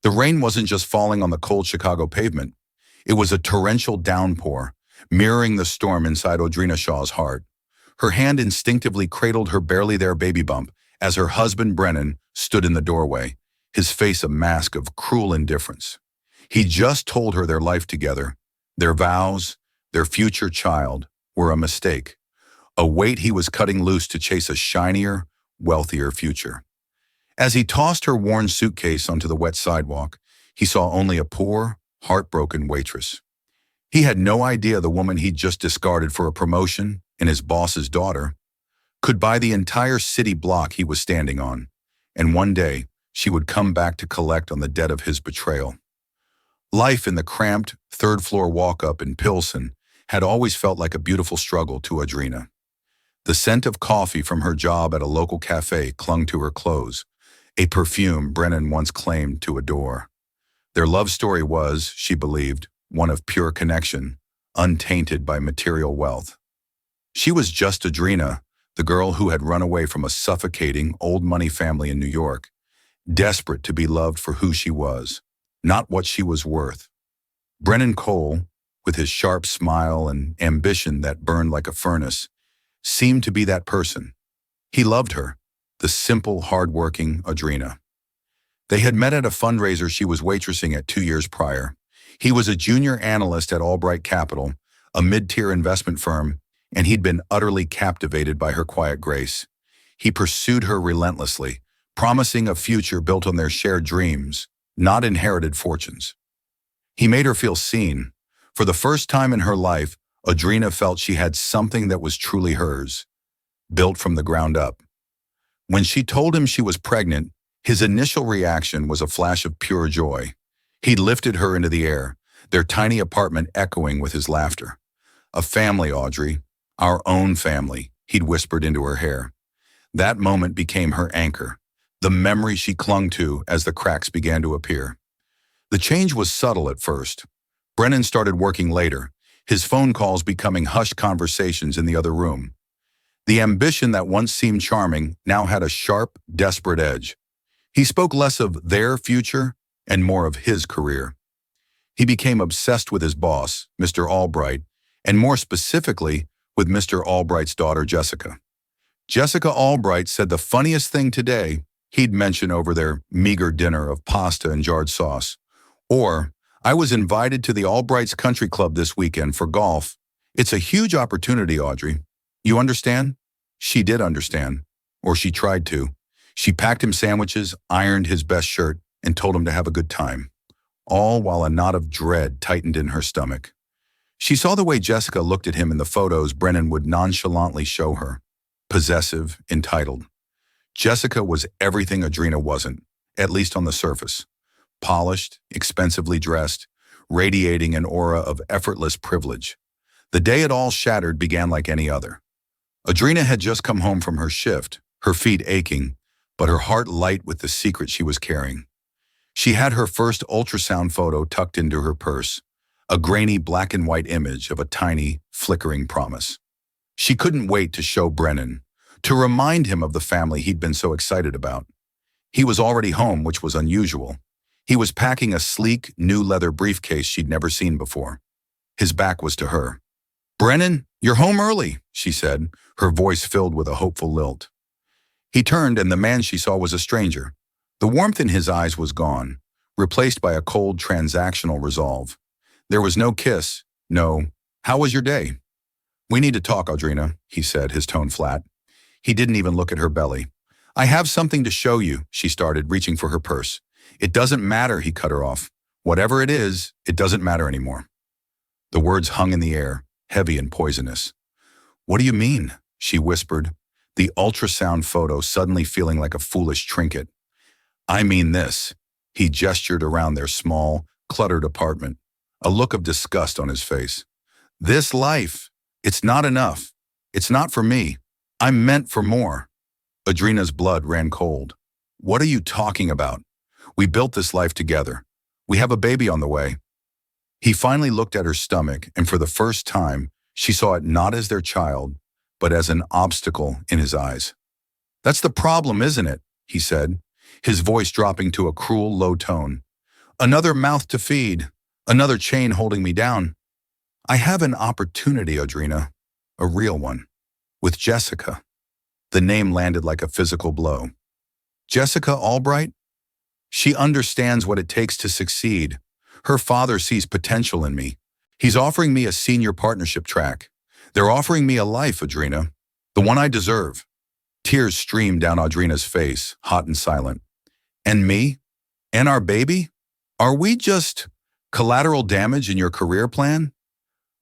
The rain wasn't just falling on the cold Chicago pavement. It was a torrential downpour, mirroring the storm inside Audrina Shaw's heart. Her hand instinctively cradled her barely there baby bump as her husband Brennan stood in the doorway, his face a mask of cruel indifference. He just told her their life together, their vows, their future child, were a mistake, a weight he was cutting loose to chase a shinier, wealthier future. As he tossed her worn suitcase onto the wet sidewalk, he saw only a poor, heartbroken waitress. He had no idea the woman he'd just discarded for a promotion and his boss's daughter could buy the entire city block he was standing on, and one day she would come back to collect on the debt of his betrayal. Life in the cramped, third-floor walk-up in Pilsen had always felt like a beautiful struggle to Audrina. The scent of coffee from her job at a local cafe clung to her clothes, a perfume Brennan once claimed to adore. Their love story was, she believed, one of pure connection, untainted by material wealth. She was just Audrina, the girl who had run away from a suffocating, old-money family in New York, desperate to be loved for who she was, not what she was worth. Brennan Cole, with his sharp smile and ambition that burned like a furnace, seemed to be that person. He loved her, the simple, hard-working Audrina. They had met at a fundraiser she was waitressing at 2 years prior. He was a junior analyst at Albright Capital, a mid-tier investment firm, and he'd been utterly captivated by her quiet grace. He pursued her relentlessly, promising a future built on their shared dreams, not inherited fortunes. He made her feel seen. For the first time in her life, Audrina felt she had something that was truly hers, built from the ground up. When she told him she was pregnant, his initial reaction was a flash of pure joy. He lifted her into the air, their tiny apartment echoing with his laughter. "A family, Audrey. Our own family," he'd whispered into her hair. That moment became her anchor, the memory she clung to as the cracks began to appear. The change was subtle at first. Brennan started working later, his phone calls becoming hushed conversations in the other room. The ambition that once seemed charming now had a sharp, desperate edge. He spoke less of their future and more of his career. He became obsessed with his boss, Mr. Albright, and more specifically, with Mr. Albright's daughter, Jessica. Jessica Albright said the funniest thing today he'd mention over their meager dinner of pasta and jarred sauce. Or, "I was invited to the Albright's Country Club this weekend for golf. It's a huge opportunity, Audrey. You understand?" She did understand, or she tried to. She packed him sandwiches, ironed his best shirt, and told him to have a good time, all while a knot of dread tightened in her stomach. She saw the way Jessica looked at him in the photos Brennan would nonchalantly show her. Possessive, entitled. Jessica was everything Audrina wasn't, at least on the surface. Polished, expensively dressed, radiating an aura of effortless privilege. The day it all shattered began like any other. Audrina had just come home from her shift, her feet aching, but her heart light with the secret she was carrying. She had her first ultrasound photo tucked into her purse, a grainy black and white image of a tiny, flickering promise. She couldn't wait to show Brennan, to remind him of the family he'd been so excited about. He was already home, which was unusual. He was packing a sleek, new leather briefcase she'd never seen before. His back was to her. "Brennan, you're home early," she said, her voice filled with a hopeful lilt. He turned, and the man she saw was a stranger. The warmth in his eyes was gone, replaced by a cold, transactional resolve. There was no kiss, no, "How was your day?" "We need to talk, Audrina," he said, his tone flat. He didn't even look at her belly. "I have something to show you," she started, reaching for her purse. "It doesn't matter," he cut her off. "Whatever it is, it doesn't matter anymore." The words hung in the air, heavy and poisonous. "What do you mean?" she whispered, the ultrasound photo suddenly feeling like a foolish trinket. "I mean this." He gestured around their small, cluttered apartment, a look of disgust on his face. "This life, it's not enough. It's not for me. I'm meant for more." Audrina's blood ran cold. "What are you talking about? We built this life together. We have a baby on the way." He finally looked at her stomach, and for the first time, she saw it not as their child, but as an obstacle in his eyes. "That's the problem, isn't it?" he said, his voice dropping to a cruel, low tone. Another mouth to feed, another chain holding me down. I have an opportunity, Audrina, a real one, with Jessica. The name landed like a physical blow. Jessica Albright? She understands what it takes to succeed. Her father sees potential in me. He's offering me a senior partnership track. They're offering me a life, Audrina, the one I deserve. Tears streamed down Audrina's face, hot and silent. And me? And our baby? Are we just collateral damage in your career plan?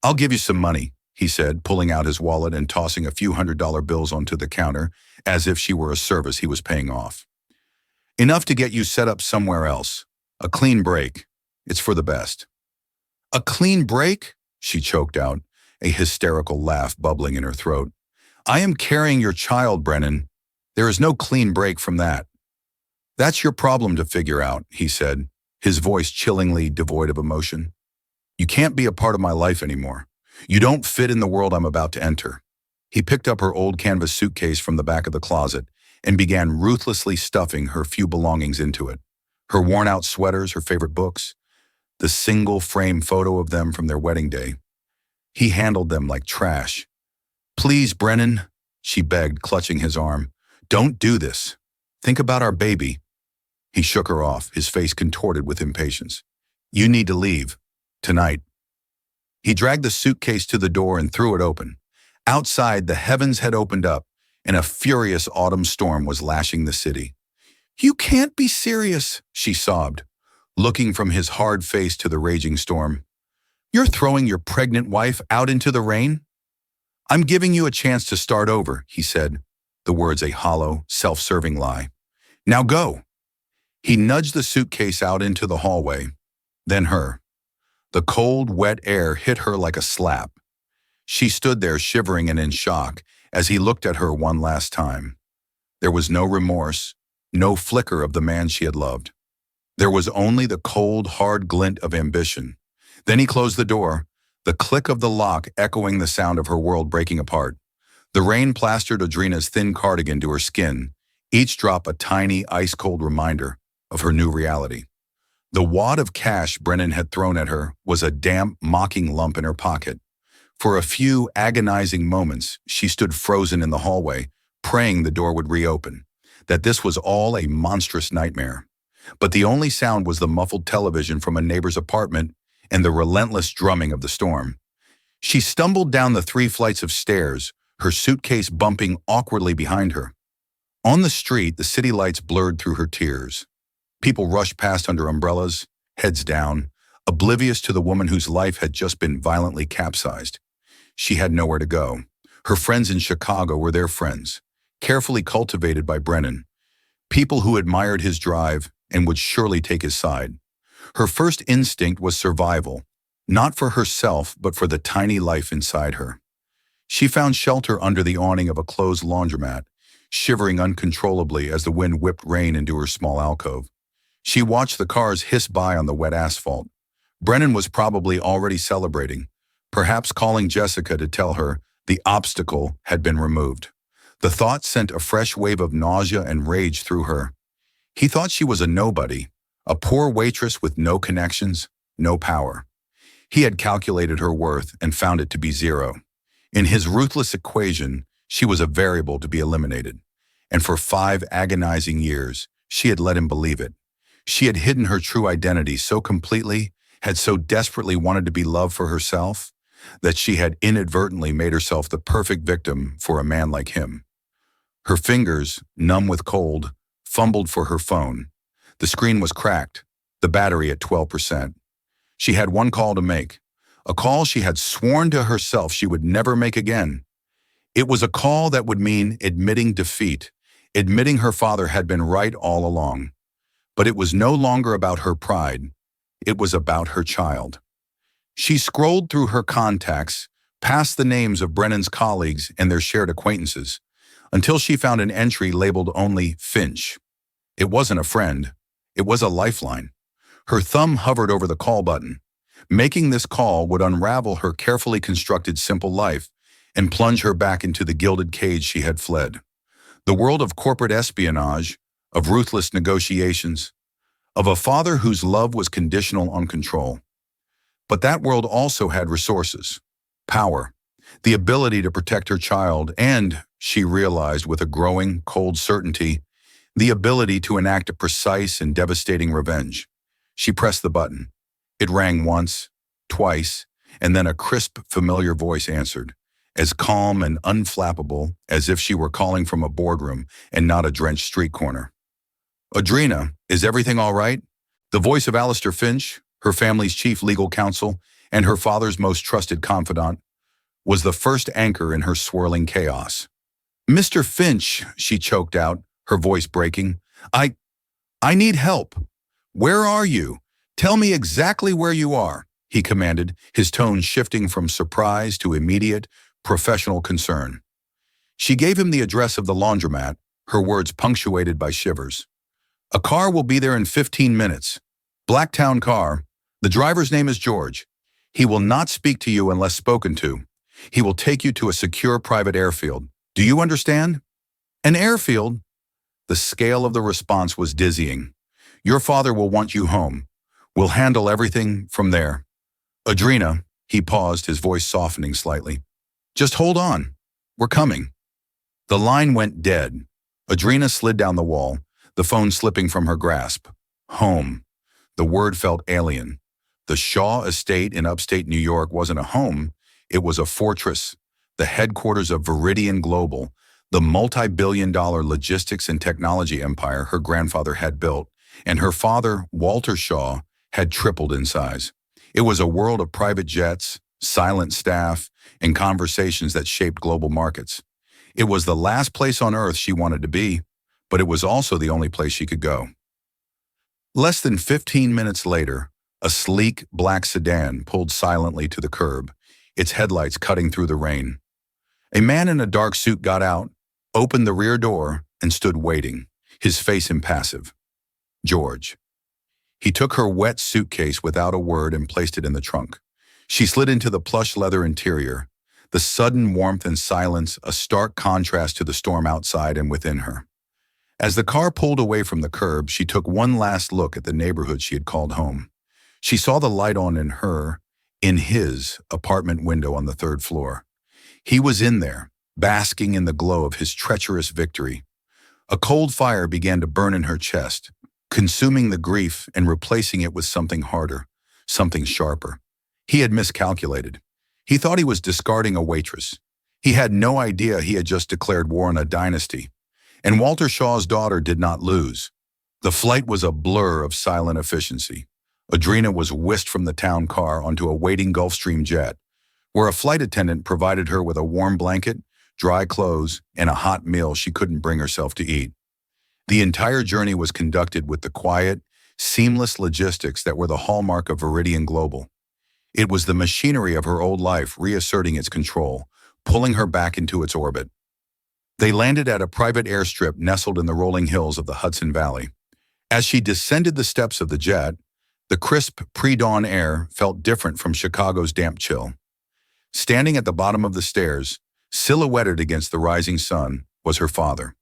I'll give you some money, he said, pulling out his wallet and tossing a few $100 bills onto the counter as if she were a service he was paying off. Enough to get you set up somewhere else. A clean break. It's for the best. A clean break? She choked out, a hysterical laugh bubbling in her throat. I am carrying your child, Brennan. There is no clean break from that. That's your problem to figure out, he said, his voice chillingly devoid of emotion. You can't be a part of my life anymore. You don't fit in the world I'm about to enter. He picked up her old canvas suitcase from the back of the closet and began ruthlessly stuffing her few belongings into it. Her worn-out sweaters, her favorite books, the single-frame photo of them from their wedding day. He handled them like trash. Please, Brennan, she begged, clutching his arm. Don't do this. Think about our baby. He shook her off, his face contorted with impatience. You need to leave. Tonight. He dragged the suitcase to the door and threw it open. Outside, the heavens had opened up, and a furious autumn storm was lashing the city. You can't be serious, she sobbed, looking from his hard face to the raging storm. You're throwing your pregnant wife out into the rain? I'm giving you a chance to start over, he said, the words a hollow, self-serving lie. Now go. He nudged the suitcase out into the hallway, then her. The cold, wet air hit her like a slap. She stood there shivering and in shock as he looked at her one last time. There was no remorse, no flicker of the man she had loved. There was only the cold, hard glint of ambition. Then he closed the door, the click of the lock echoing the sound of her world breaking apart. The rain plastered Audrina's thin cardigan to her skin, each drop a tiny, ice-cold reminder of her new reality. The wad of cash Brennan had thrown at her was a damp, mocking lump in her pocket. For a few agonizing moments, she stood frozen in the hallway, praying the door would reopen, that this was all a monstrous nightmare. But the only sound was the muffled television from a neighbor's apartment and the relentless drumming of the storm. She stumbled down the 3 flights of stairs, her suitcase bumping awkwardly behind her. On the street, the city lights blurred through her tears. People rushed past under umbrellas, heads down, oblivious to the woman whose life had just been violently capsized. She had nowhere to go. Her friends in Chicago were their friends, carefully cultivated by Brennan, people who admired his drive and would surely take his side. Her first instinct was survival, not for herself, but for the tiny life inside her. She found shelter under the awning of a closed laundromat, shivering uncontrollably as the wind whipped rain into her small alcove. She watched the cars hiss by on the wet asphalt. Brennan was probably already celebrating, perhaps calling Jessica to tell her the obstacle had been removed. The thought sent a fresh wave of nausea and rage through her. He thought she was a nobody, a poor waitress with no connections, no power. He had calculated her worth and found it to be 0. In his ruthless equation, she was a variable to be eliminated. And for 5 agonizing years, she had let him believe it. She had hidden her true identity so completely, had so desperately wanted to be loved for herself, that she had inadvertently made herself the perfect victim for a man like him. Her fingers, numb with cold, fumbled for her phone. The screen was cracked, the battery at 12%. She had one call to make, a call she had sworn to herself she would never make again. It was a call that would mean admitting defeat, admitting her father had been right all along. But it was no longer about her pride. It was about her child. She scrolled through her contacts, past the names of Brennan's colleagues and their shared acquaintances, until she found an entry labeled only Finch. It wasn't a friend. It was a lifeline. Her thumb hovered over the call button. Making this call would unravel her carefully constructed simple life and plunge her back into the gilded cage she had fled. The world of corporate espionage, of ruthless negotiations, of a father whose love was conditional on control. But that world also had resources, power, the ability to protect her child, and, she realized with a growing, cold certainty, the ability to enact a precise and devastating revenge. She pressed the button. It rang once, twice, and then a crisp, familiar voice answered, as calm and unflappable as if she were calling from a boardroom and not a drenched street corner. Audrina, is everything all right? The voice of Alistair Finch, her family's chief legal counsel and her father's most trusted confidant, was the first anchor in her swirling chaos. Mr. Finch, she choked out, her voice breaking. I need help. Where are you? Tell me exactly where you are, he commanded, his tone shifting from surprise to immediate, professional concern. She gave him the address of the laundromat, her words punctuated by shivers. A car will be there in 15 minutes. Blacktown car. The driver's name is George. He will not speak to you unless spoken to. He will take you to a secure private airfield. Do you understand? An airfield? The scale of the response was dizzying. Your father will want you home. We'll handle everything from there. Audrina, he paused, his voice softening slightly. Just hold on. We're coming. The line went dead. Audrina slid down the wall, the phone slipping from her grasp. Home. The word felt alien. The Shaw estate in upstate New York wasn't a home. It was a fortress, the headquarters of Viridian Global, the multi-billion-dollar logistics and technology empire her grandfather had built, and her father, Walter Shaw, had tripled in size. It was a world of private jets, silent staff, and conversations that shaped global markets. It was the last place on earth she wanted to be, but it was also the only place she could go. Less than 15 minutes later, a sleek black sedan pulled silently to the curb, its headlights cutting through the rain. A man in a dark suit got out, opened the rear door, and stood waiting, his face impassive. George. He took her wet suitcase without a word and placed it in the trunk. She slid into the plush leather interior, the sudden warmth and silence a stark contrast to the storm outside and within her. As the car pulled away from the curb, she took one last look at the neighborhood she had called home. She saw the light on in his apartment window on the third floor. He was in there, basking in the glow of his treacherous victory. A cold fire began to burn in her chest, consuming the grief and replacing it with something harder, something sharper. He had miscalculated. He thought he was discarding a waitress. He had no idea he had just declared war on a dynasty. And Walter Shaw's daughter did not lose. The flight was a blur of silent efficiency. Audrina was whisked from the town car onto a waiting Gulfstream jet, where a flight attendant provided her with a warm blanket, dry clothes, and a hot meal she couldn't bring herself to eat. The entire journey was conducted with the quiet, seamless logistics that were the hallmark of Viridian Global. It was the machinery of her old life reasserting its control, pulling her back into its orbit. They landed at a private airstrip nestled in the rolling hills of the Hudson Valley. As she descended the steps of the jet, the crisp pre-dawn air felt different from Chicago's damp chill. Standing at the bottom of the stairs, silhouetted against the rising sun, was her father.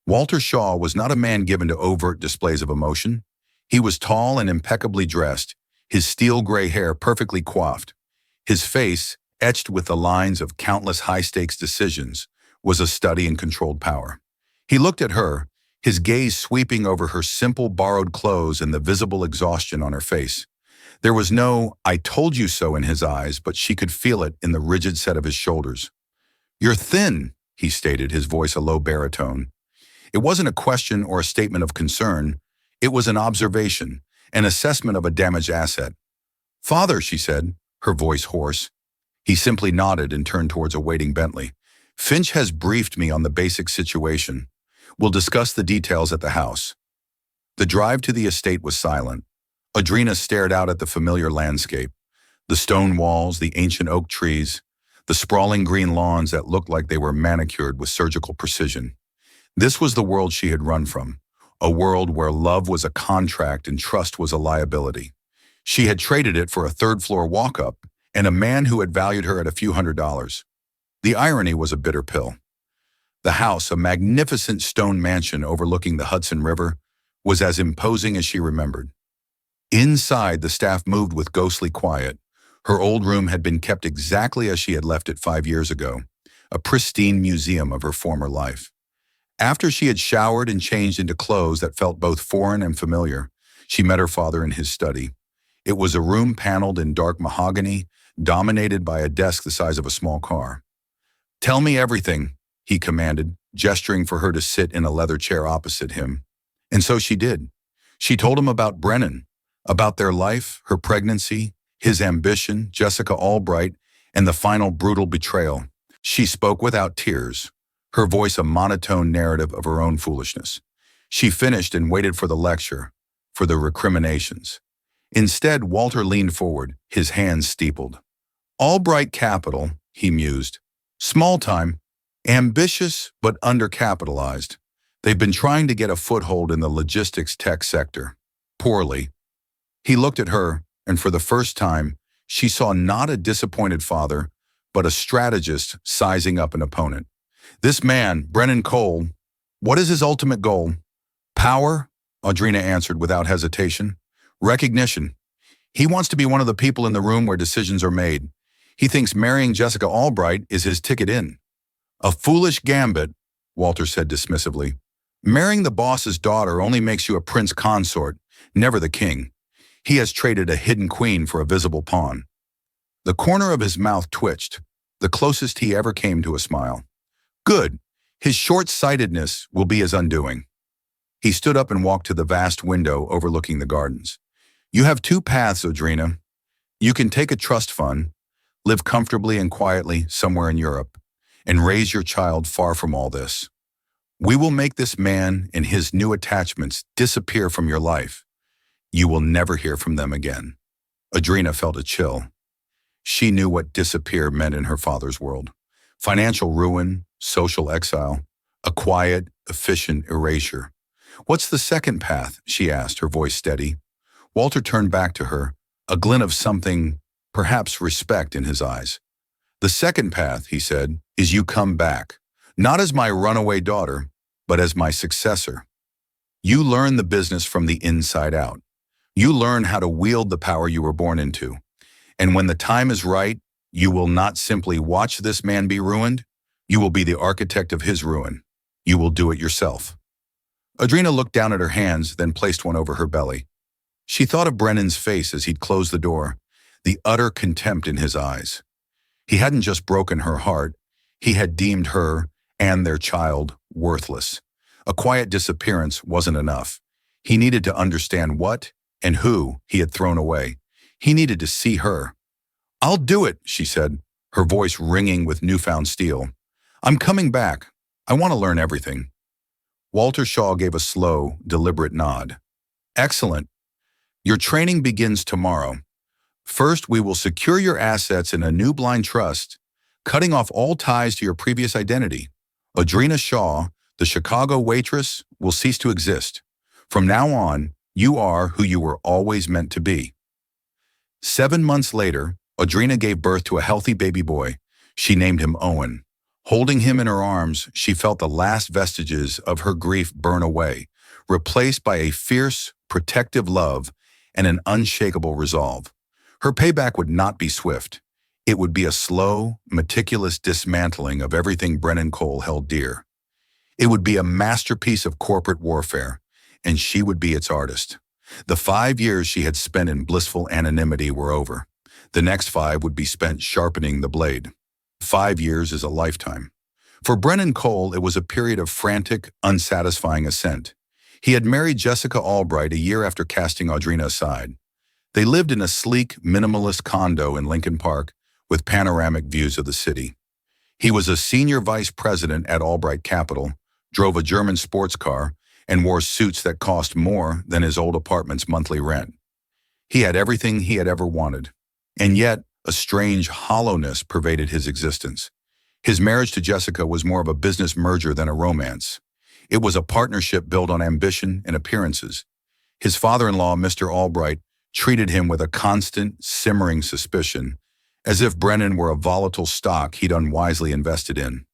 Walter Shaw was not a man given to overt displays of emotion. He was tall and impeccably dressed, his steel gray hair perfectly coiffed. His face, etched with the lines of countless high-stakes decisions, was a study in controlled power. He looked at her, his gaze sweeping over her simple borrowed clothes and the visible exhaustion on her face. There was no "I told you so" in his eyes, but she could feel it in the rigid set of his shoulders. "You're thin," he stated, his voice a low baritone. It wasn't a question or a statement of concern. It was an observation, an assessment of a damaged asset. "Father," she said, her voice hoarse. He simply nodded and turned towards a waiting Bentley. "Finch has briefed me on the basic situation. We'll discuss the details at the house." The drive to the estate was silent. Audrina stared out at the familiar landscape, the stone walls, the ancient oak trees, the sprawling green lawns that looked like they were manicured with surgical precision. This was the world she had run from, a world where love was a contract and trust was a liability. She had traded it for a third-floor walk-up and a man who had valued her at a few $100s. The irony was a bitter pill. The house, a magnificent stone mansion overlooking the Hudson River, was as imposing as she remembered. Inside, the staff moved with ghostly quiet. Her old room had been kept exactly as she had left it 5 years ago, a pristine museum of her former life. After she had showered and changed into clothes that felt both foreign and familiar, she met her father in his study. It was a room paneled in dark mahogany, dominated by a desk the size of a small car. "Tell me everything," he commanded, gesturing for her to sit in a leather chair opposite him. And so she did. She told him about Brennan, about their life, her pregnancy, his ambition, Jessica Albright, and the final brutal betrayal. She spoke without tears, her voice a monotone narrative of her own foolishness. She finished and waited for the lecture, for the recriminations. Instead, Walter leaned forward, his hands steepled. "Albright Capital," he mused. "Small time, ambitious but undercapitalized. They've been trying to get a foothold in the logistics tech sector. Poorly." He looked at her, and for the first time, she saw not a disappointed father, but a strategist sizing up an opponent. "This man, Brennan Cole, what is his ultimate goal?" "Power," Audrina answered without hesitation. "Recognition. He wants to be one of the people in the room where decisions are made. He thinks marrying Jessica Albright is his ticket in." "A foolish gambit," Walter said dismissively. "Marrying the boss's daughter only makes you a prince consort, never the king. He has traded a hidden queen for a visible pawn." The corner of his mouth twitched, the closest he ever came to a smile. "Good. His short-sightedness will be his undoing." He stood up and walked to the vast window overlooking the gardens. "You have two paths, Audrina. You can take a trust fund, live comfortably and quietly somewhere in Europe, and raise your child far from all this. We will make this man and his new attachments disappear from your life. You will never hear from them again." Audrina felt a chill. She knew what disappear meant in her father's world. Financial ruin, social exile, a quiet, efficient erasure. "What's the second path?" she asked, her voice steady. Walter turned back to her, a glint of something, perhaps respect in his eyes. "The second path," he said, "is you come back, not as my runaway daughter, but as my successor. You learn the business from the inside out. You learn how to wield the power you were born into. And when the time is right, you will not simply watch this man be ruined, you will be the architect of his ruin. You will do it yourself." Audrina looked down at her hands, then placed one over her belly. She thought of Brennan's face as he'd closed the door, the utter contempt in his eyes. He hadn't just broken her heart, he had deemed her and their child worthless. A quiet disappearance wasn't enough. He needed to understand what and who he had thrown away. He needed to see her. "I'll do it," she said, her voice ringing with newfound steel. "I'm coming back. I want to learn everything." Walter Shaw gave a slow, deliberate nod. "Excellent. Your training begins tomorrow. First, we will secure your assets in a new blind trust, cutting off all ties to your previous identity. Audrina Shaw, the Chicago waitress, will cease to exist. From now on, you are who you were always meant to be." 7 months later, Audrina gave birth to a healthy baby boy. She named him Owen. Holding him in her arms, she felt the last vestiges of her grief burn away, replaced by a fierce, protective love and an unshakable resolve. Her payback would not be swift. It would be a slow, meticulous dismantling of everything Brennan Cole held dear. It would be a masterpiece of corporate warfare, and she would be its artist. The 5 years she had spent in blissful anonymity were over. The next 5 would be spent sharpening the blade. 5 years is a lifetime. For Brennan Cole, it was a period of frantic, unsatisfying ascent. He had married Jessica Albright a year after casting Audrina aside. They lived in a sleek, minimalist condo in Lincoln Park with panoramic views of the city. He was a senior vice president at Albright Capital, drove a German sports car, and wore suits that cost more than his old apartment's monthly rent. He had everything he had ever wanted, and yet a strange hollowness pervaded his existence. His marriage to Jessica was more of a business merger than a romance. It was a partnership built on ambition and appearances. His father-in-law, Mr. Albright, treated him with a constant, simmering suspicion, as if Brennan were a volatile stock he'd unwisely invested in.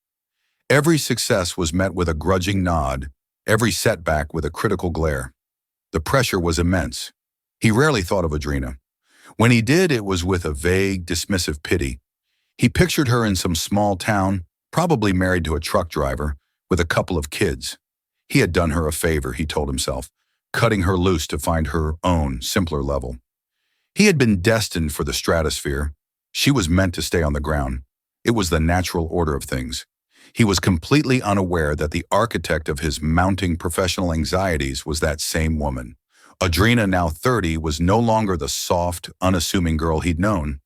Every success was met with a grudging nod, every setback with a critical glare. The pressure was immense. He rarely thought of Adrina. When he did, it was with a vague, dismissive pity. He pictured her in some small town, probably married to a truck driver, with a couple of kids. He had done her a favor, he told himself, cutting her loose to find her own, simpler level. He had been destined for the stratosphere. She was meant to stay on the ground. It was the natural order of things. He was completely unaware that the architect of his mounting professional anxieties was that same woman. Adrina, now 30, was no longer the soft, unassuming girl he'd known.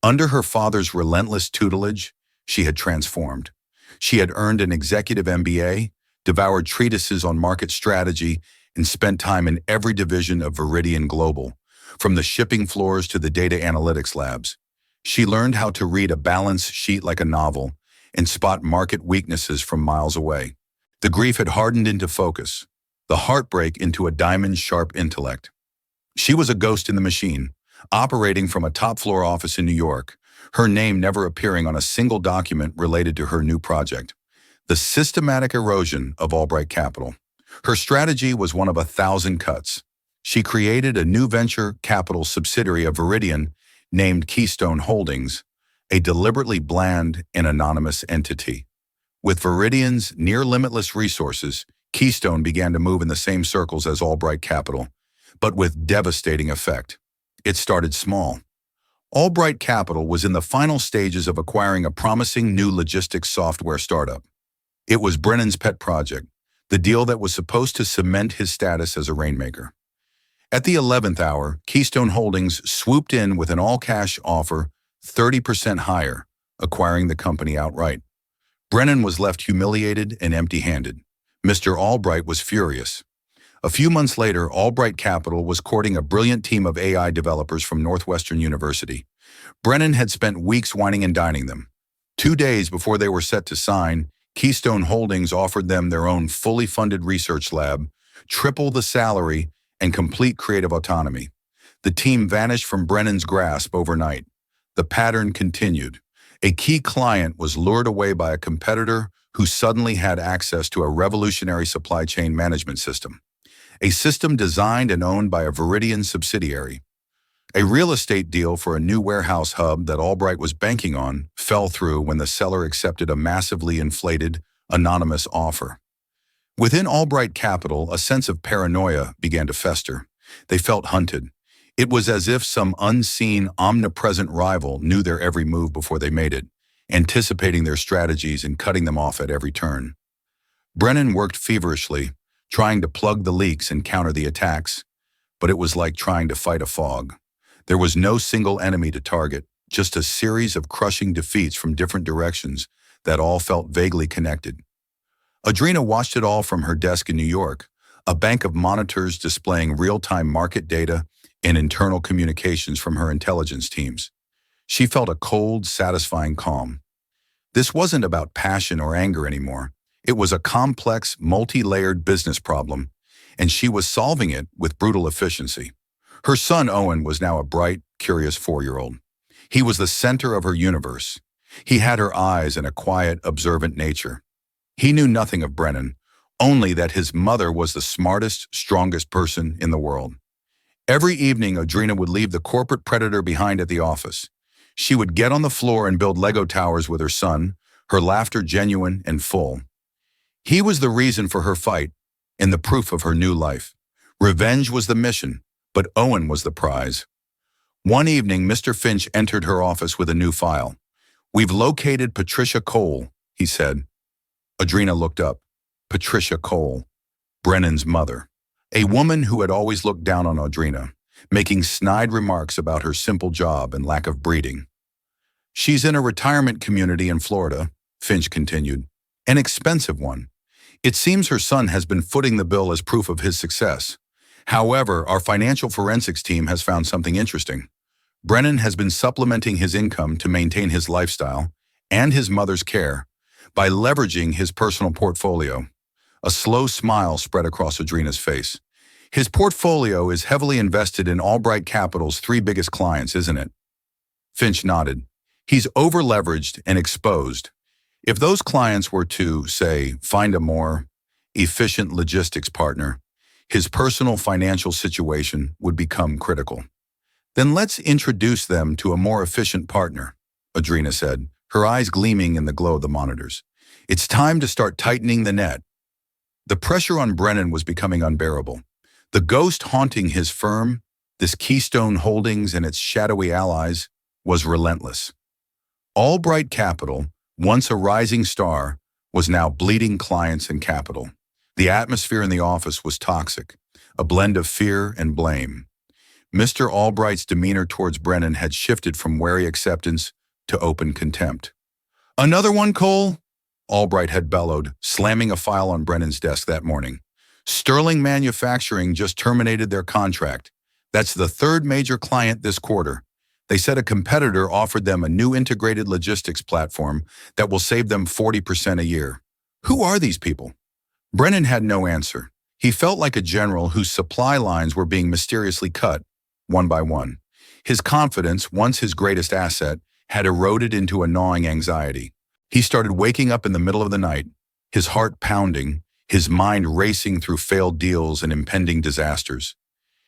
Under her father's relentless tutelage, she had transformed. She had earned an executive MBA, devoured treatises on market strategy, and spent time in every division of Viridian Global, from the shipping floors to the data analytics labs. She learned how to read a balance sheet like a novel and spot market weaknesses from miles away. The grief had hardened into focus, the heartbreak into a diamond-sharp intellect. She was a ghost in the machine, operating from a top-floor office in New York, her name never appearing on a single document related to her new project. The systematic erosion of Albright Capital. Her strategy was one of 1,000 cuts. She created a new venture capital subsidiary of Viridian named Keystone Holdings, a deliberately bland and anonymous entity. With Viridian's near-limitless resources, Keystone began to move in the same circles as Albright Capital, but with devastating effect. It started small. Albright Capital was in the final stages of acquiring a promising new logistics software startup. It was Brennan's pet project, the deal that was supposed to cement his status as a rainmaker. At the 11th hour, Keystone Holdings swooped in with an all-cash offer 30% higher, acquiring the company outright. Brennan was left humiliated and empty-handed. Mr. Albright was furious. A few months later, Albright Capital was courting a brilliant team of AI developers from Northwestern University. Brennan had spent weeks wining and dining them. 2 days before they were set to sign, Keystone Holdings offered them their own fully funded research lab, triple the salary, and complete creative autonomy. The team vanished from Brennan's grasp overnight. The pattern continued. A key client was lured away by a competitor who suddenly had access to a revolutionary supply chain management system. A system designed and owned by a Viridian subsidiary. A real estate deal for a new warehouse hub that Albright was banking on fell through when the seller accepted a massively inflated, anonymous offer. Within Albright Capital, a sense of paranoia began to fester. They felt hunted. It was as if some unseen, omnipresent rival knew their every move before they made it, anticipating their strategies and cutting them off at every turn. Brennan worked feverishly, trying to plug the leaks and counter the attacks, but it was like trying to fight a fog. There was no single enemy to target, just a series of crushing defeats from different directions that all felt vaguely connected. Adrina watched it all from her desk in New York, a bank of monitors displaying real-time market data and internal communications from her intelligence teams. She felt a cold, satisfying calm. This wasn't about passion or anger anymore. It was a complex, multi-layered business problem, and she was solving it with brutal efficiency. Her son, Owen, was now a bright, curious 4-year-old. He was the center of her universe. He had her eyes and a quiet, observant nature. He knew nothing of Brennan, only that his mother was the smartest, strongest person in the world. Every evening, Adrina would leave the corporate predator behind at the office. She would get on the floor and build Lego towers with her son, her laughter genuine and full. He was the reason for her fight and the proof of her new life. Revenge was the mission, but Owen was the prize. One evening, Mr. Finch entered her office with a new file. "We've located Patricia Cole," he said. Adrina looked up. Patricia Cole, Brennan's mother. A woman who had always looked down on Adrina, making snide remarks about her simple job and lack of breeding. "She's in a retirement community in Florida," Finch continued. "An expensive one. It seems her son has been footing the bill as proof of his success. However, our financial forensics team has found something interesting. Brennan has been supplementing his income to maintain his lifestyle and his mother's care by leveraging his personal portfolio." A slow smile spread across Adrina's face. "His portfolio is heavily invested in Albright Capital's 3 biggest clients, isn't it?" Finch nodded. "He's over-leveraged and exposed. If those clients were to, say, find a more efficient logistics partner, His personal financial situation would become critical. Then let's introduce them to a more efficient partner, Adrena said, her eyes gleaming in the glow of the monitors. It's time to start tightening the net. The pressure on Brennan was becoming unbearable. The ghost haunting his firm, this Keystone Holdings and its shadowy allies, was relentless. Albright Capital, once a rising star, was now bleeding clients and capital. The atmosphere in the office was toxic, a blend of fear and blame. Mr. Albright's demeanor towards Brennan had shifted from wary acceptance to open contempt. "Another one, Cole?" Albright had bellowed, slamming a file on Brennan's desk that morning. "Sterling Manufacturing just terminated their contract. That's the third major client this quarter. They said a competitor offered them a new integrated logistics platform that will save them 40% a year. Who are these people?" Brennan had no answer. He felt like a general whose supply lines were being mysteriously cut, one by one. His confidence, once his greatest asset, had eroded into a gnawing anxiety. He started waking up in the middle of the night, his heart pounding, his mind racing through failed deals and impending disasters.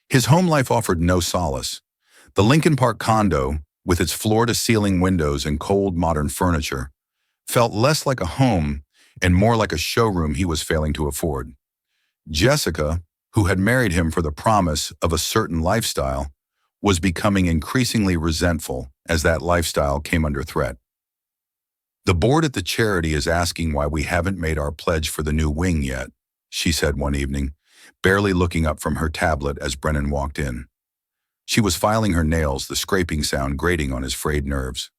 His home life offered no solace. The Lincoln Park condo, with its floor-to-ceiling windows and cold modern furniture, felt less like a home and more like a showroom he was failing to afford. Jessica, who had married him for the promise of a certain lifestyle, was becoming increasingly resentful as that lifestyle came under threat. "The board at the charity is asking why we haven't made our pledge for the new wing yet," she said one evening, barely looking up from her tablet as Brennan walked in. She was filing her nails, the scraping sound grating on his frayed nerves.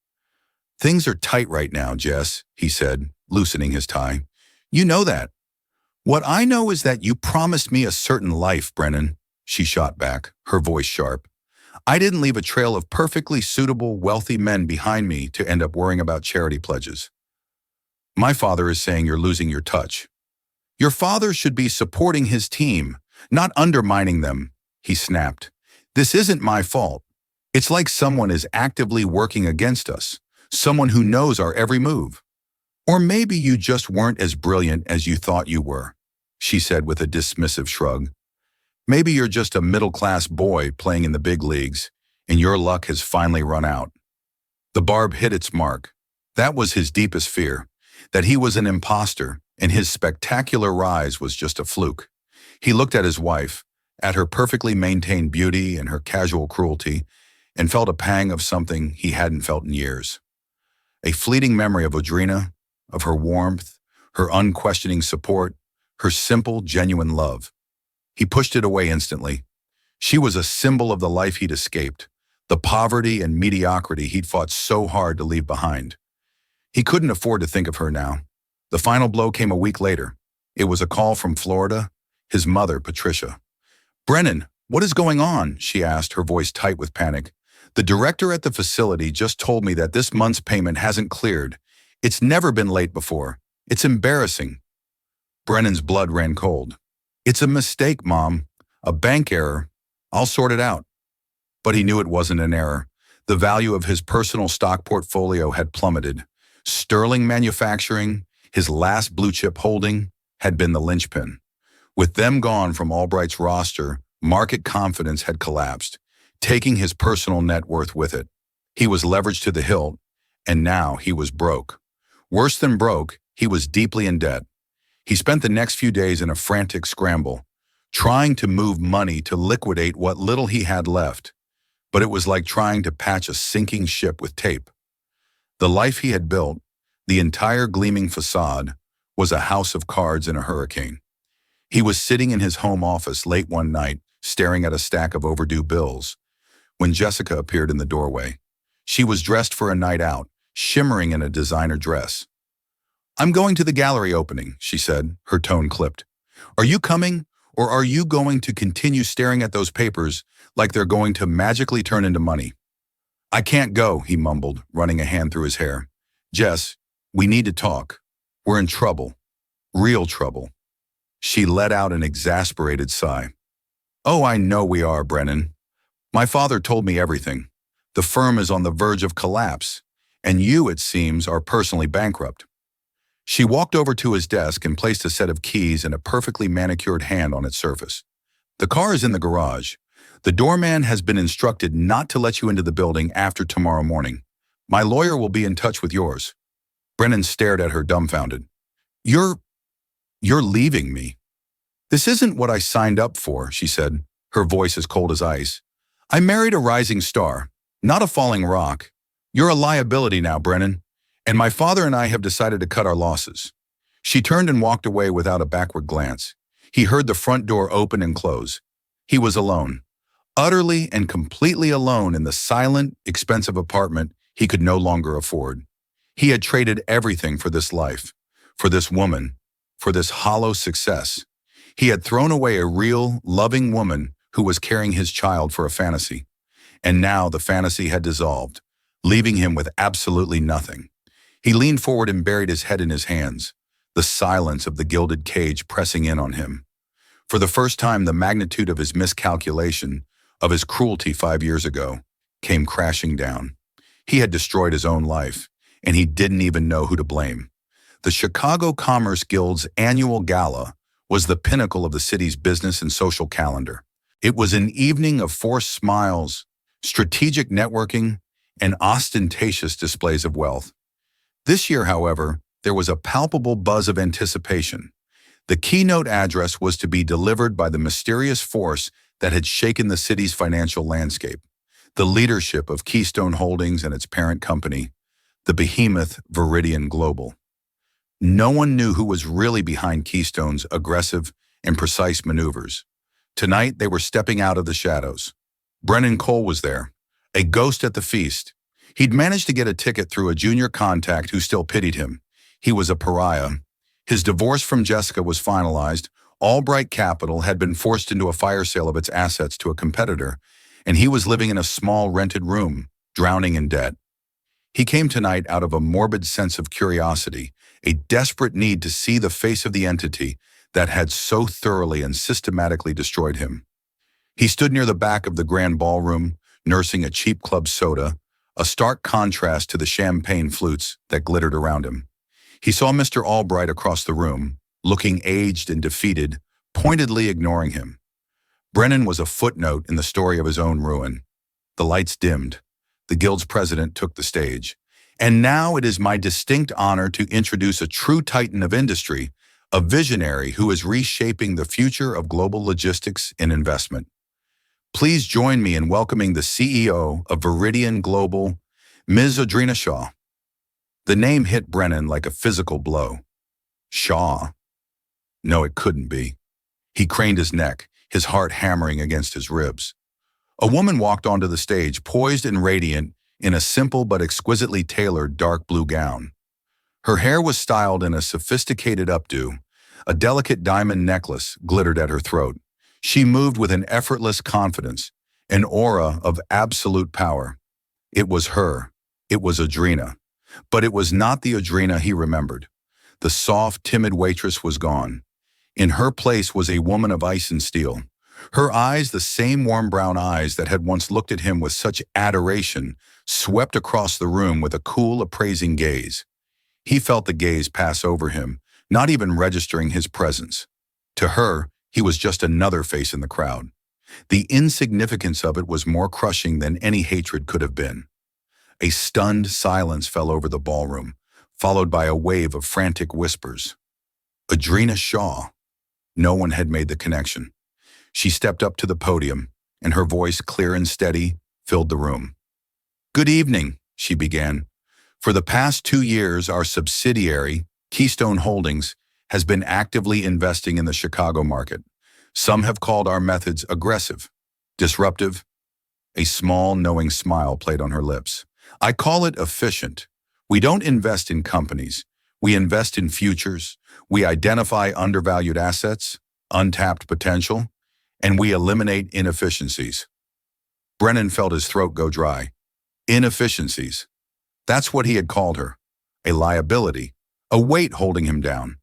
"Things are tight right now, Jess," he said, loosening his tie. "You know that." "What I know is that you promised me a certain life, Brennan," she shot back, her voice sharp. "I didn't leave a trail of perfectly suitable, wealthy men behind me to end up worrying about charity pledges." "My father is saying you're losing your touch." "Your father should be supporting his team, not undermining them," he snapped. "This isn't my fault. It's like someone is actively working against us, someone who knows our every move. Or maybe you just weren't as brilliant as you thought you were," she said with a dismissive shrug. "Maybe you're just a middle-class boy playing in the big leagues, and your luck has finally run out." The barb hit its mark. That was his deepest fear, that he was an imposter, and his spectacular rise was just a fluke. He looked at his wife, at her perfectly maintained beauty and her casual cruelty, and felt a pang of something he hadn't felt in years. A fleeting memory of Adrena, of her warmth, her unquestioning support, her simple, genuine love. He pushed it away instantly. She was a symbol of the life he'd escaped, the poverty and mediocrity he'd fought so hard to leave behind. He couldn't afford to think of her now. The final blow came a week later. It was a call from Florida, his mother, Patricia. "Brennan, what is going on?" she asked, her voice tight with panic. "The director at the facility just told me that this month's payment hasn't cleared. It's never been late before. It's embarrassing." Brennan's blood ran cold. "It's a mistake, Mom. A bank error. I'll sort it out." But he knew it wasn't an error. The value of his personal stock portfolio had plummeted. Sterling Manufacturing, his last blue-chip holding, had been the linchpin. With them gone from Albright's roster, market confidence had collapsed, taking his personal net worth with it. He was leveraged to the hilt, and now he was broke. Worse than broke, he was deeply in debt. He spent the next few days in a frantic scramble, trying to move money to liquidate what little he had left. But it was like trying to patch a sinking ship with tape. The life he had built, the entire gleaming facade, was a house of cards in a hurricane. He was sitting in his home office late one night, staring at a stack of overdue bills, when Jessica appeared in the doorway. She was dressed for a night out, shimmering in a designer dress. "I'm going to the gallery opening," she said, her tone clipped. "Are you coming, or are you going to continue staring at those papers like they're going to magically turn into money?" "I can't go," he mumbled, running a hand through his hair. "Jess, we need to talk. We're in trouble. Real trouble." She let out an exasperated sigh. "Oh, I know we are, Brennan. My father told me everything. The firm is on the verge of collapse, and you, it seems, are personally bankrupt." She walked over to his desk and placed a set of keys in a perfectly manicured hand on its surface. The car is in the garage. The doorman has been instructed not to let you into the building after tomorrow morning. My lawyer will be in touch with yours." Brennan stared at her dumbfounded. You're leaving me." "This isn't what I signed up for," she said, her voice as cold as ice. "I married a rising star, not a falling rock. You're a liability now, Brennan, and my father and I have decided to cut our losses." She turned and walked away without a backward glance. He heard the front door open and close. He was alone, utterly and completely alone in the silent, expensive apartment he could no longer afford. He had traded everything for this life, for this woman, for this hollow success. He had thrown away a real, loving woman who was carrying his child for a fantasy. And now the fantasy had dissolved, leaving him with absolutely nothing. He leaned forward and buried his head in his hands, the silence of the gilded cage pressing in on him. For the first time, the magnitude of his miscalculation, of his cruelty 5 years ago, came crashing down. He had destroyed his own life, and he didn't even know who to blame. The Chicago Commerce Guild's annual gala was the pinnacle of the city's business and social calendar. It was an evening of forced smiles, strategic networking, and ostentatious displays of wealth. This year, however, there was a palpable buzz of anticipation. The keynote address was to be delivered by the mysterious force that had shaken the city's financial landscape, the leadership of Keystone Holdings and its parent company, the behemoth Viridian Global. No one knew who was really behind Keystone's aggressive and precise maneuvers. Tonight, they were stepping out of the shadows. Brennan Cole was there, a ghost at the feast. He'd managed to get a ticket through a junior contact who still pitied him. He was a pariah. His divorce from Jessica was finalized. Albright Capital had been forced into a fire sale of its assets to a competitor, and he was living in a small rented room, drowning in debt. He came tonight out of a morbid sense of curiosity, a desperate need to see the face of the entity that had so thoroughly and systematically destroyed him. He stood near the back of the grand ballroom, nursing a cheap club soda, a stark contrast to the champagne flutes that glittered around him. He saw Mr. Albright across the room, looking aged and defeated, pointedly ignoring him. Brennan was a footnote in the story of his own ruin. The lights dimmed. The Guild's president took the stage. And now it is my distinct honor to introduce a true titan of industry, a visionary who is reshaping the future of global logistics and investment. Please join me in welcoming the CEO of Viridian Global, Ms. Audrina Shaw. The name hit Brennan like a physical blow. Shaw? No, it couldn't be. He craned his neck, his heart hammering against his ribs. A woman walked onto the stage, poised and radiant, in a simple but exquisitely tailored dark blue gown. Her hair was styled in a sophisticated updo. A delicate diamond necklace glittered at her throat. She moved with an effortless confidence, an aura of absolute power. It was her. It was Audrina. But it was not the Audrina he remembered. The soft, timid waitress was gone. In her place was a woman of ice and steel. Her eyes, the same warm brown eyes that had once looked at him with such adoration, swept across the room with a cool, appraising gaze. He felt the gaze pass over him, not even registering his presence. To her, he was just another face in the crowd. The insignificance of it was more crushing than any hatred could have been. A stunned silence fell over the ballroom, followed by a wave of frantic whispers. Audrina Shaw. No one had made the connection. She stepped up to the podium, and her voice, clear and steady, filled the room. "Good evening," she began. "For the past 2 years, our subsidiary, Keystone Holdings, has been actively investing in the Chicago market. Some have called our methods aggressive, disruptive." A small, knowing smile played on her lips. "I call it efficient. We don't invest in companies. We invest in futures. We identify undervalued assets, untapped potential, and we eliminate inefficiencies." Brennan felt his throat go dry. Inefficiencies. That's what he had called her. A liability, a weight holding him down.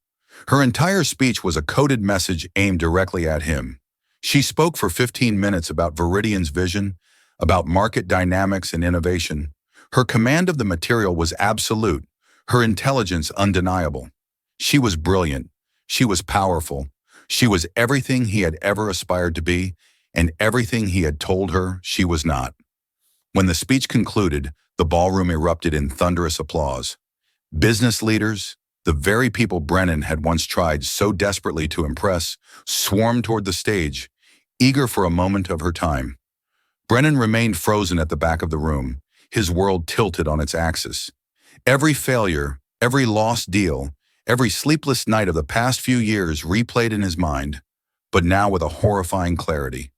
Her entire speech was a coded message aimed directly at him. She spoke for 15 minutes about Viridian's vision, about market dynamics and innovation. Her command of the material was absolute, her intelligence undeniable. She was brilliant. She was powerful. She was everything he had ever aspired to be, and everything he had told her she was not. When the speech concluded, the ballroom erupted in thunderous applause. Business leaders, the very people Brennan had once tried so desperately to impress, swarmed toward the stage, eager for a moment of her time. Brennan remained frozen at the back of the room, his world tilted on its axis. Every failure, every lost deal, every sleepless night of the past few years replayed in his mind, but now with a horrifying clarity.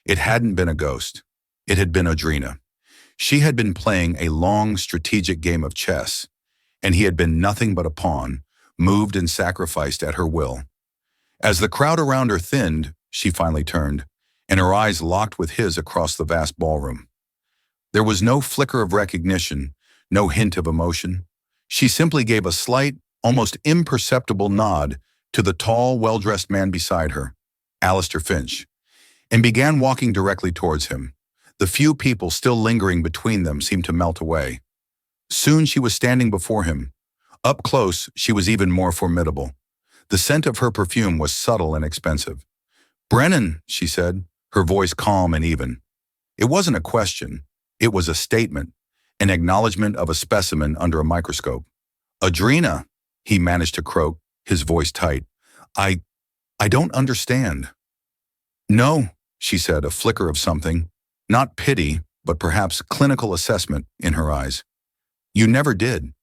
It hadn't been a ghost. It had been Audrina. She had been playing a long, strategic game of chess, and he had been nothing but a pawn, moved and sacrificed at her will. As the crowd around her thinned, she finally turned, and her eyes locked with his across the vast ballroom. There was no flicker of recognition, no hint of emotion. She simply gave a slight, almost imperceptible nod to the tall, well-dressed man beside her, Alistair Finch, and began walking directly towards him. The few people still lingering between them seemed to melt away. Soon she was standing before him. Up close, she was even more formidable. The scent of her perfume was subtle and expensive. "Brennan," she said, her voice calm and even. It wasn't a question. It was a statement, an acknowledgement of a specimen under a microscope. "Audrina," he managed to croak, his voice tight. I don't understand." "No," she said, a flicker of something, not pity, but perhaps clinical assessment in her eyes. "You never did.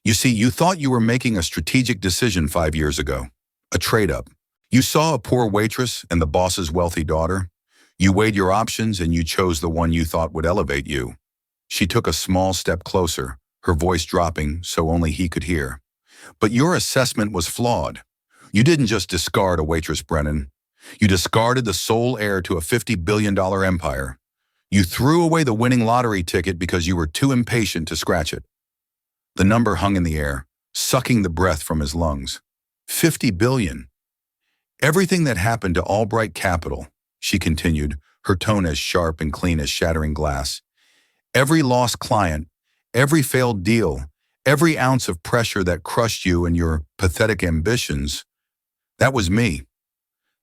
You see, you thought you were making a strategic decision 5 years ago, a trade-up. You saw a poor waitress and the boss's wealthy daughter. You weighed your options and you chose the one you thought would elevate you." She took a small step closer, her voice dropping so only he could hear. "But your assessment was flawed. You didn't just discard a waitress, Brennan. You discarded the sole heir to a $50 billion empire. You threw away the winning lottery ticket because you were too impatient to scratch it." The number hung in the air, sucking the breath from his lungs. 50 billion. "Everything that happened to Albright Capital," she continued, her tone as sharp and clean as shattering glass. "Every lost client, every failed deal, every ounce of pressure that crushed you and your pathetic ambitions, that was me.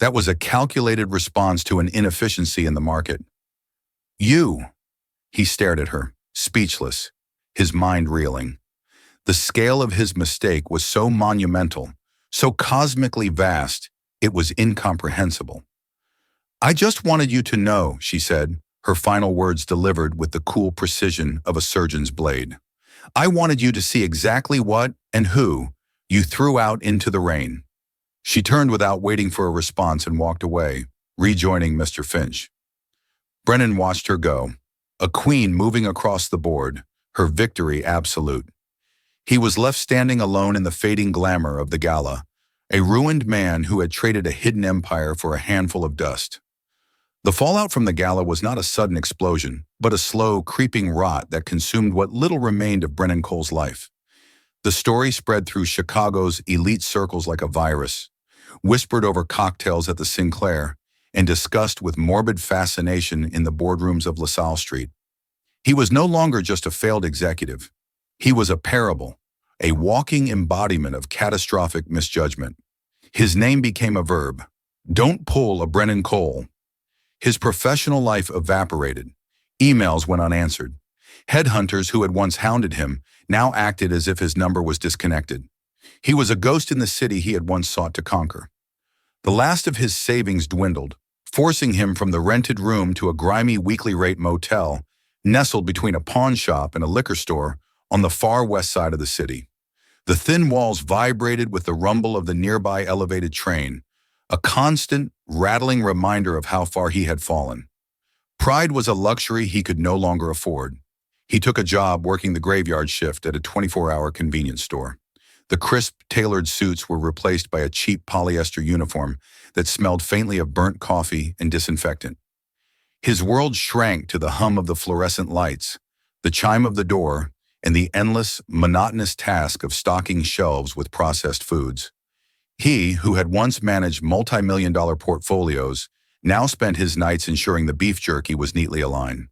That was a calculated response to an inefficiency in the market. You." He stared at her, speechless, his mind reeling. The scale of his mistake was so monumental, so cosmically vast, it was incomprehensible. "I just wanted you to know," she said, her final words delivered with the cool precision of a surgeon's blade. "I wanted you to see exactly what and who you threw out into the rain." She turned without waiting for a response and walked away, rejoining Mr. Finch. Brennan watched her go, a queen moving across the board, her victory absolute. He was left standing alone in the fading glamour of the gala, a ruined man who had traded a hidden empire for a handful of dust. The fallout from the gala was not a sudden explosion, but a slow, creeping rot that consumed what little remained of Brennan Cole's life. The story spread through Chicago's elite circles like a virus, whispered over cocktails at the Sinclair, and discussed with morbid fascination in the boardrooms of LaSalle Street. He was no longer just a failed executive. He was a parable, a walking embodiment of catastrophic misjudgment. His name became a verb. Don't pull a Brennan Cole. His professional life evaporated. Emails went unanswered. Headhunters who had once hounded him now acted as if his number was disconnected. He was a ghost in the city he had once sought to conquer. The last of his savings dwindled, forcing him from the rented room to a grimy weekly rate motel nestled between a pawn shop and a liquor store on the far west side of the city. The thin walls vibrated with the rumble of the nearby elevated train, a constant, rattling reminder of how far he had fallen. Pride was a luxury he could no longer afford. He took a job working the graveyard shift at a 24-hour convenience store. The crisp, tailored suits were replaced by a cheap polyester uniform that smelled faintly of burnt coffee and disinfectant. His world shrank to the hum of the fluorescent lights, the chime of the door, and the endless, monotonous task of stocking shelves with processed foods. He, who had once managed multi-million-dollar portfolios, now spent his nights ensuring the beef jerky was neatly aligned.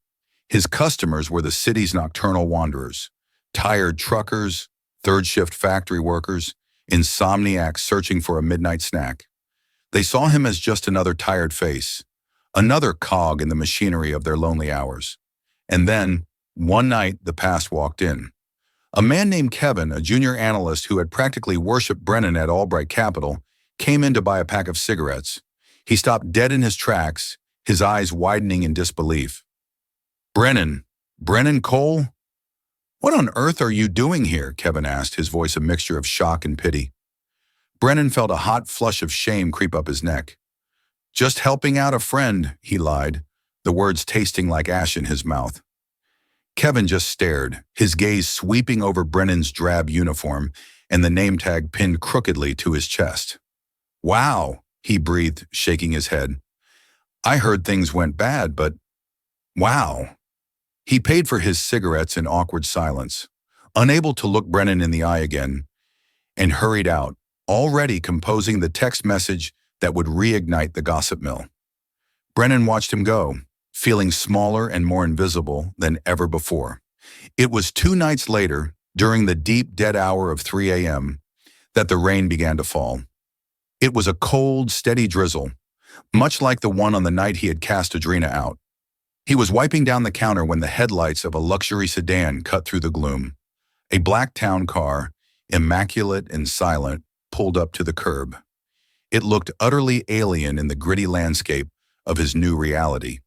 His customers were the city's nocturnal wanderers, tired truckers, third-shift factory workers, insomniacs searching for a midnight snack. They saw him as just another tired face, another cog in the machinery of their lonely hours. And then, one night, the past walked in. A man named Kevin, a junior analyst who had practically worshipped Brennan at Albright Capital, came in to buy a pack of cigarettes. He stopped dead in his tracks, his eyes widening in disbelief. Brennan? Brennan Cole? What on earth are you doing here? Kevin asked, his voice a mixture of shock and pity. Brennan felt a hot flush of shame creep up his neck. Just helping out a friend, he lied, the words tasting like ash in his mouth. Kevin just stared, his gaze sweeping over Brennan's drab uniform and the name tag pinned crookedly to his chest. Wow, he breathed, shaking his head. I heard things went bad, but wow. He paid for his cigarettes in awkward silence, unable to look Brennan in the eye again, and hurried out, already composing the text message that would reignite the gossip mill. Brennan watched him go, feeling smaller and more invisible than ever before. It was 2 nights later, during the deep dead hour of 3 a.m., that the rain began to fall. It was a cold, steady drizzle, much like the one on the night he had cast Audrina out. He was wiping down the counter when the headlights of a luxury sedan cut through the gloom. A black town car, immaculate and silent, pulled up to the curb. It looked utterly alien in the gritty landscape of his new reality.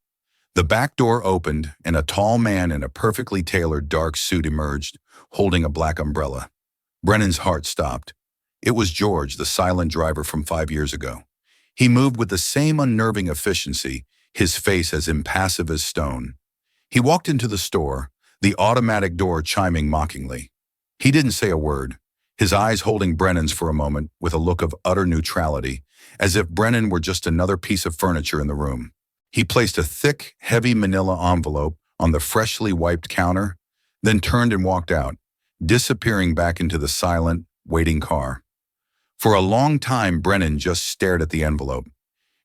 The back door opened, and a tall man in a perfectly tailored dark suit emerged, holding a black umbrella. Brennan's heart stopped. It was George, the silent driver from 5 years ago. He moved with the same unnerving efficiency, his face as impassive as stone. He walked into the store, the automatic door chiming mockingly. He didn't say a word, his eyes holding Brennan's for a moment with a look of utter neutrality, as if Brennan were just another piece of furniture in the room. He placed a thick, heavy manila envelope on the freshly wiped counter, then turned and walked out, disappearing back into the silent, waiting car. For a long time, Brennan just stared at the envelope.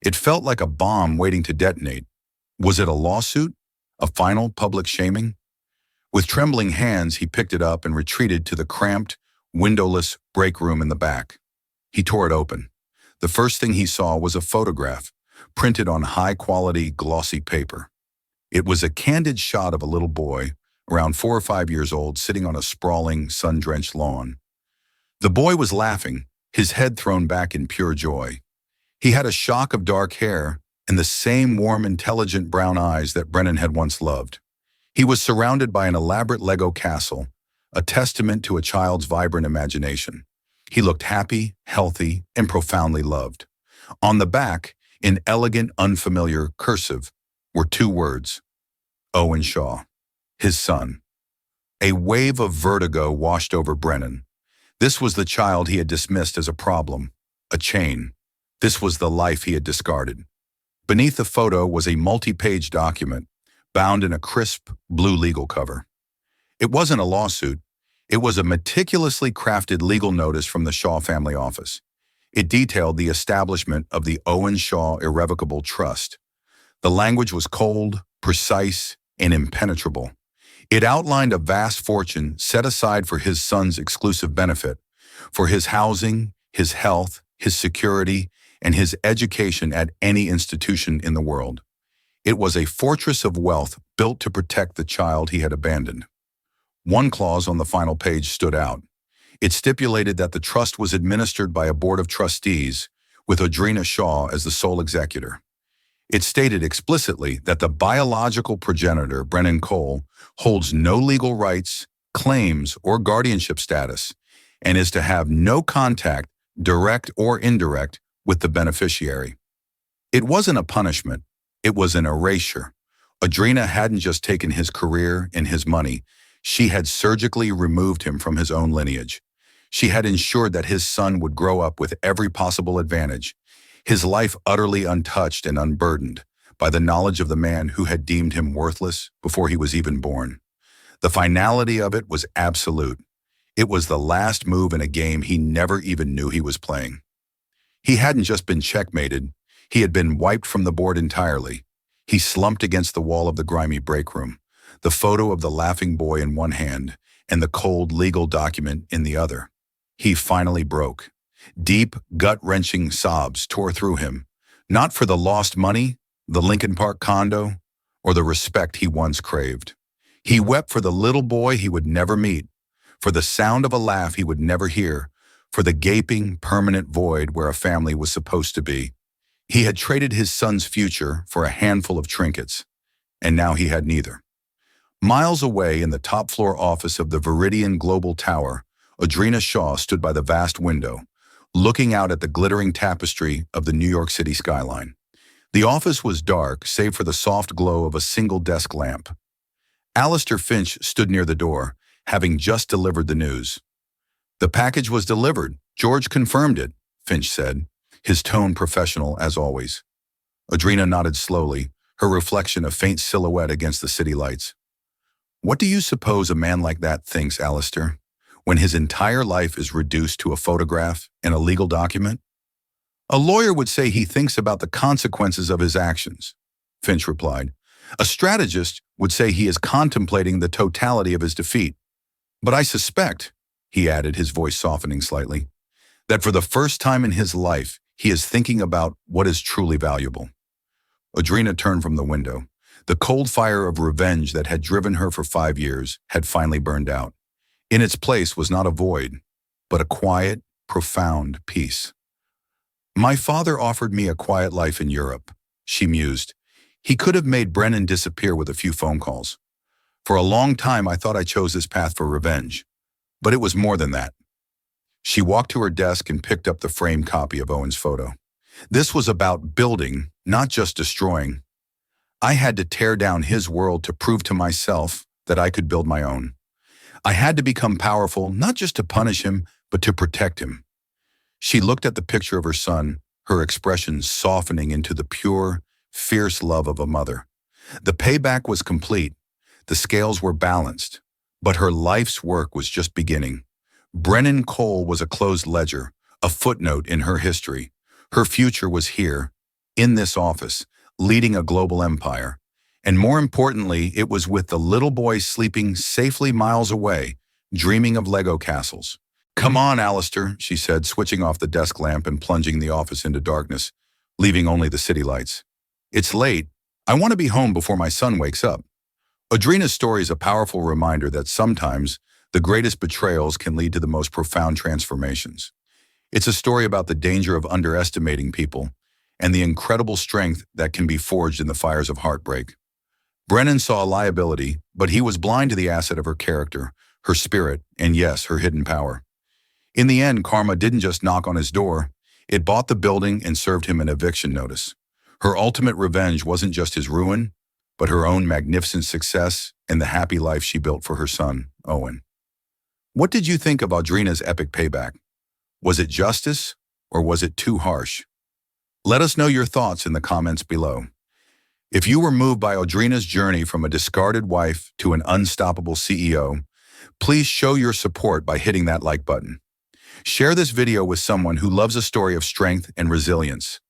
It felt like a bomb waiting to detonate. Was it a lawsuit? A final public shaming? With trembling hands, he picked it up and retreated to the cramped, windowless break room in the back. He tore it open. The first thing he saw was a photograph, printed on high-quality, glossy paper. It was a candid shot of a little boy, around 4 or 5 years old, sitting on a sprawling, sun-drenched lawn. The boy was laughing, his head thrown back in pure joy. He had a shock of dark hair and the same warm, intelligent brown eyes that Brennan had once loved. He was surrounded by an elaborate Lego castle, a testament to a child's vibrant imagination. He looked happy, healthy, and profoundly loved. On the back, in elegant, unfamiliar cursive, were 2 words: Owen Shaw, his son. A wave of vertigo washed over Brennan. This was the child he had dismissed as a problem, a chain. This was the life he had discarded. Beneath the photo was a multi-page document, bound in a crisp, blue legal cover. It wasn't a lawsuit. It was a meticulously crafted legal notice from the Shaw family office. It detailed the establishment of the Owen Shaw Irrevocable Trust. The language was cold, precise, and impenetrable. It outlined a vast fortune set aside for his son's exclusive benefit, for his housing, his health, his security, and his education at any institution in the world. It was a fortress of wealth built to protect the child he had abandoned. One clause on the final page stood out. It stipulated that the trust was administered by a board of trustees, with Audrina Shaw as the sole executor. It stated explicitly that the biological progenitor, Brennan Cole, holds no legal rights, claims, or guardianship status, and is to have no contact, direct or indirect, with the beneficiary. It wasn't a punishment, it was an erasure. Audrina hadn't just taken his career and his money, she had surgically removed him from his own lineage. She had ensured that his son would grow up with every possible advantage, his life utterly untouched and unburdened by the knowledge of the man who had deemed him worthless before he was even born. The finality of it was absolute. It was the last move in a game he never even knew he was playing. He hadn't just been checkmated, he had been wiped from the board entirely. He slumped against the wall of the grimy break room, the photo of the laughing boy in one hand and the cold legal document in the other. He finally broke. Deep, gut-wrenching sobs tore through him, not for the lost money, the Lincoln Park condo, or the respect he once craved. He wept for the little boy he would never meet, for the sound of a laugh he would never hear, for the gaping, permanent void where a family was supposed to be. He had traded his son's future for a handful of trinkets, and now he had neither. Miles away in the top-floor office of the Viridian Global Tower, Audrina Shaw stood by the vast window, looking out at the glittering tapestry of the New York City skyline. The office was dark, save for the soft glow of a single desk lamp. Alistair Finch stood near the door, having just delivered the news. "The package was delivered. George confirmed it," Finch said, his tone professional as always. Audrina nodded slowly, her reflection a faint silhouette against the city lights. "What do you suppose a man like that thinks, Alistair, when his entire life is reduced to a photograph and a legal document?" "A lawyer would say he thinks about the consequences of his actions," Finch replied. "A strategist would say he is contemplating the totality of his defeat. But I suspect," he added, his voice softening slightly, "that for the first time in his life, he is thinking about what is truly valuable." Audrina turned from the window. The cold fire of revenge that had driven her for 5 years had finally burned out. In its place was not a void, but a quiet, profound peace. "My father offered me a quiet life in Europe," she mused. "He could have made Brennan disappear with a few phone calls. For a long time I thought I chose this path for revenge, but it was more than that." She walked to her desk and picked up the framed copy of Owen's photo. This was about building, not just destroying. I had to tear down his world to prove to myself that I could build my own. I had to become powerful, not just to punish him, but to protect him. She looked at the picture of her son, her expression softening into the pure, fierce love of a mother. The payback was complete. The scales were balanced, but her life's work was just beginning. Brennan Cole was a closed ledger, a footnote in her history. Her future was here, in this office, leading a global empire. And more importantly, it was with the little boy sleeping safely miles away, dreaming of Lego castles. "Come on, Alistair," she said, switching off the desk lamp and plunging the office into darkness, leaving only the city lights. "It's late. I want to be home before my son wakes up." Audrina's story is a powerful reminder that sometimes the greatest betrayals can lead to the most profound transformations. It's a story about the danger of underestimating people and the incredible strength that can be forged in the fires of heartbreak. Brennan saw a liability, but he was blind to the asset of her character, her spirit, and yes, her hidden power. In the end, karma didn't just knock on his door. It bought the building and served him an eviction notice. Her ultimate revenge wasn't just his ruin, but her own magnificent success and the happy life she built for her son, Owen. What did you think of Audrina's epic payback? Was it justice, or was it too harsh? Let us know your thoughts in the comments below. If you were moved by Audrina's journey from a discarded wife to an unstoppable CEO, please show your support by hitting that like button. Share this video with someone who loves a story of strength and resilience.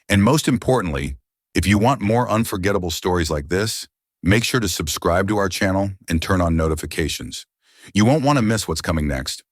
And most importantly, if you want more unforgettable stories like this, make sure to subscribe to our channel and turn on notifications. You won't want to miss what's coming next.